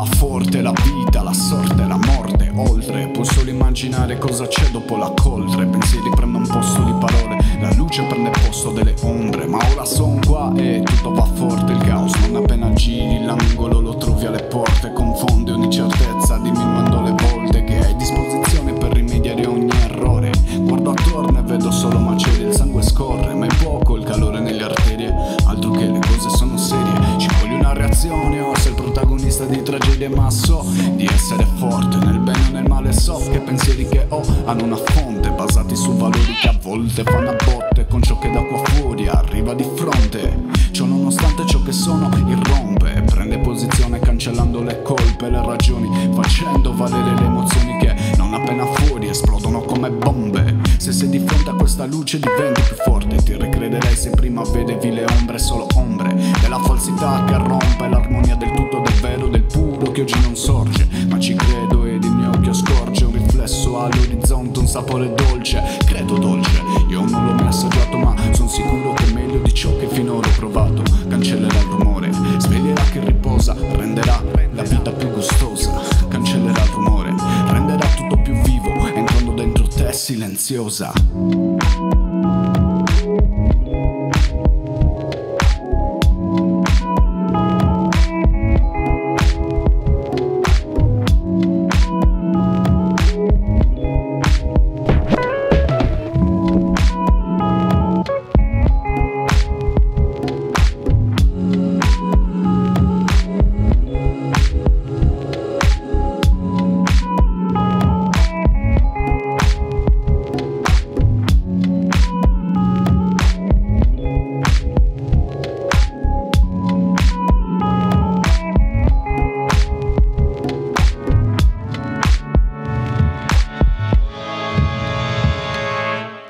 va forte, la vita, la sorte, la morte, oltre. Puoi solo immaginare cosa c'è dopo la coltre. Pensieri prendono posto di parole, la luce prende posto delle ombre. Ma ora son qua e tutto va forte, il caos non appena giri l'angolo lo trovi alle porte. Confonde ogni certezza diminuendo le volte che hai a disposizione per rimediare ogni errore. Guardo attorno e vedo solo macerie, il sangue scorre ma è poco il calore nelle arterie. Altro che le cose sono serie, ci voglio una reazione. O sei il protagonista di tragedie ma so di essere forte nel bene o nel male. So che pensieri che ho hanno una fonte, basati su valori che a volte fanno a botte con ciò che da qua fuori arriva di fronte. Ciò nonostante ciò che sono irrompe, prende posizione cancellando le colpe e le ragioni, facendo valere le emozioni che non appena fuori esplodono come bombe. Se sei di fronte a questa luce diventi più forte, ti ricrederei se prima vedevi le ombre solo ombre della falsità che rompe l'armonia del tutto, del vero, del puro che oggi non sorge. Ma ci credo ed il mio occhio scorge un riflesso all'orizzonte, un sapore dolce, credo dolce. Io non l'ho mai assaggiato ma sono sicuro che è meglio di ciò che finora ho provato. Cancellerà il rumore, sveglierà chi riposa, renderà la vita più gustosa. Cancellerà il rumore, renderà tutto più vivo, entrando dentro te silenziosa.